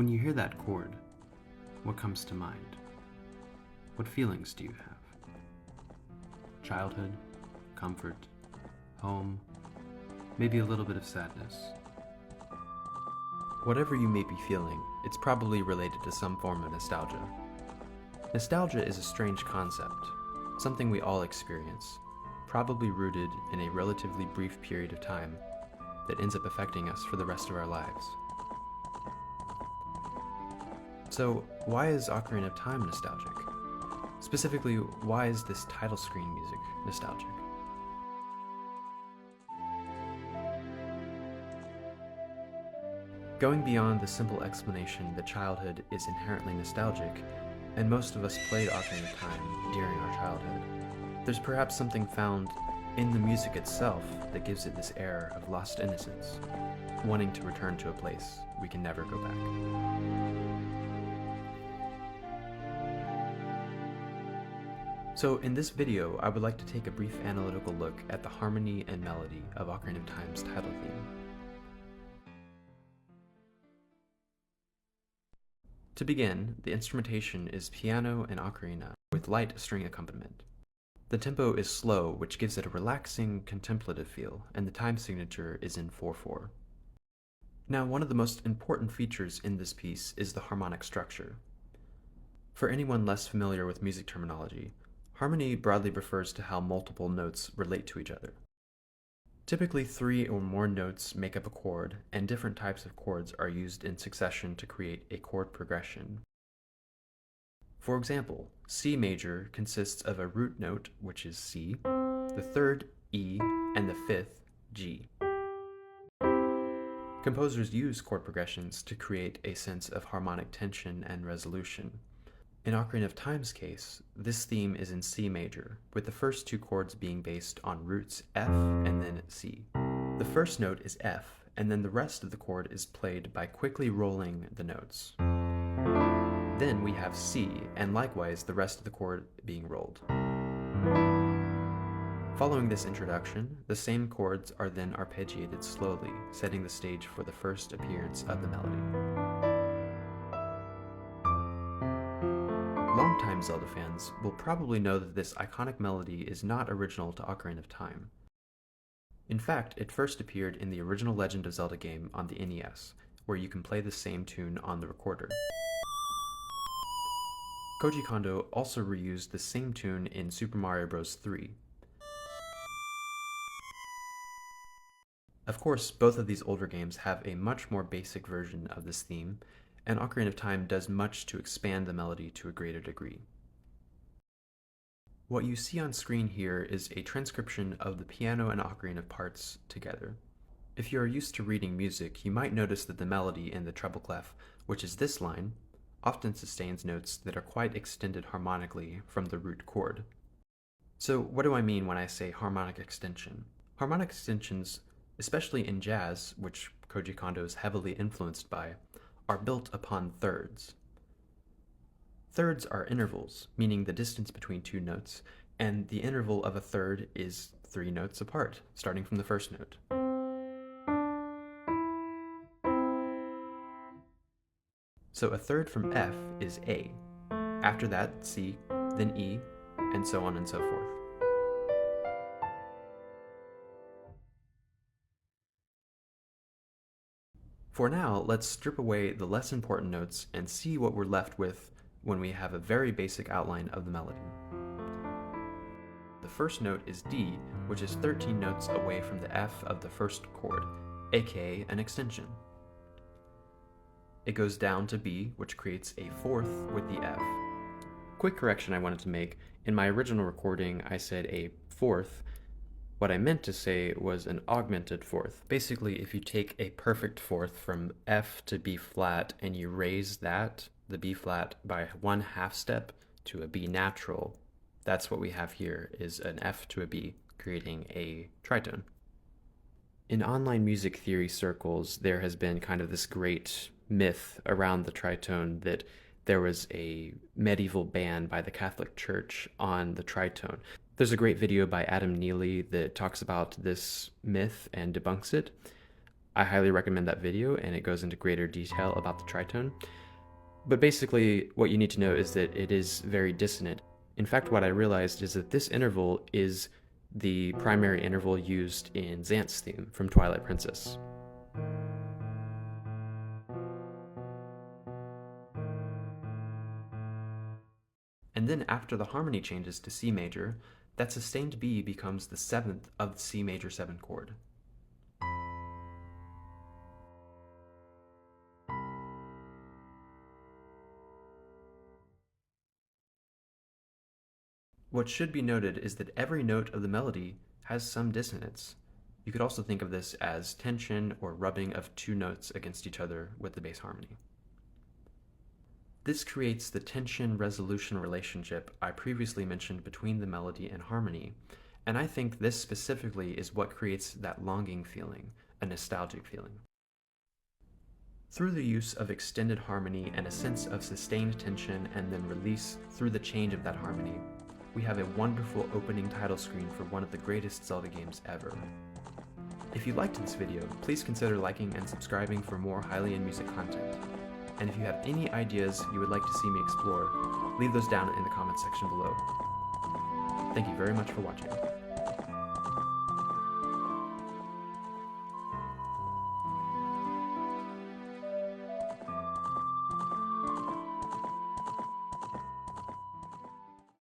When you hear that chord, what comes to mind? What feelings do you have? Childhood, comfort, home, maybe a little bit of sadness. Whatever you may be feeling, it's probably related to some form of nostalgia. Nostalgia is a strange concept, something we all experience, probably rooted in a relatively brief period of time that ends up affecting us for the rest of our lives. So, why is Ocarina of Time nostalgic? Specifically, why is this title screen music nostalgic? Going beyond the simple explanation that childhood is inherently nostalgic, and most of us played Ocarina of Time during our childhood, there's perhaps something found in the music itself that gives it this air of lost innocence, wanting to return to a place we can never go back. So in this video, I would like to take a brief analytical look at the harmony and melody of Ocarina of Time's title theme. To begin, the instrumentation is piano and ocarina with light string accompaniment. The tempo is slow, which gives it a relaxing, contemplative feel, and the time signature is in 4/4. Now, one of the most important features in this piece is the harmonic structure. For anyone less familiar with music terminology, harmony broadly refers to how multiple notes relate to each other. Typically, 3 or more notes make up a chord, and different types of chords are used in succession to create a chord progression. For example, C major consists of a root note, which is C, the third E, and the fifth G. Composers use chord progressions to create a sense of harmonic tension and resolution. In Ocarina of Time's case, this theme is in C major, with the first 2 chords being based on roots F and then C. The first note is F, and then the rest of the chord is played by quickly rolling the notes. Then we have C, and likewise the rest of the chord being rolled. Following this introduction, the same chords are then arpeggiated slowly, setting the stage for the first appearance of the melody. Longtime Zelda fans will probably know that this iconic melody is not original to Ocarina of Time. In fact, it first appeared in the original Legend of Zelda game on the NES, where you can play the same tune on the recorder. Koji Kondo also reused the same tune in Super Mario Bros. 3. Of course, both of these older games have a much more basic version of this theme, and Ocarina of Time does much to expand the melody to a greater degree. What you see on screen here is a transcription of the piano and ocarina parts together. If you are used to reading music, you might notice that the melody in the treble clef, which is this line, often sustains notes that are quite extended harmonically from the root chord. So what do I mean when I say harmonic extension? Harmonic extensions, especially in jazz, which Koji Kondo is heavily influenced by, are built upon thirds. Thirds are intervals, meaning the distance between 2 notes, and the interval of a third is 3 notes apart, starting from the first note. So a third from F is A. After that, C, then E, and so on and so forth. For now, let's strip away the less important notes and see what we're left with when we have a very basic outline of the melody. The first note is D, which is 13 notes away from the F of the first chord, aka an extension. It goes down to B, which creates a fourth with the F. Quick correction I wanted to make, in my original recording I said a fourth. What I meant to say was an augmented fourth. Basically, if you take a perfect fourth from F to B flat and you raise that, the B flat, by 1/2 step to a B natural, that's what we have here, is an F to a B, creating a tritone. In online music theory circles, there has been kind of this great myth around the tritone that there was a medieval ban by the Catholic Church on the tritone. There's a great video by Adam Neely that talks about this myth and debunks it. I highly recommend that video, and it goes into greater detail about the tritone. But basically, what you need to know is that it is very dissonant. In fact, what I realized is that this interval is the primary interval used in Xant's theme from Twilight Princess. And then after the harmony changes to C major, that sustained B becomes the seventh of the C major 7 chord. What should be noted is that every note of the melody has some dissonance. You could also think of this as tension or rubbing of two notes against each other with the bass harmony. This creates the tension-resolution relationship I previously mentioned between the melody and harmony, and I think this specifically is what creates that longing feeling, a nostalgic feeling. Through the use of extended harmony and a sense of sustained tension and then release through the change of that harmony, we have a wonderful opening title screen for one of the greatest Zelda games ever. If you liked this video, please consider liking and subscribing for more Hylian music content. And if you have any ideas you would like to see me explore, leave those down in the comments section below. Thank you very much for watching.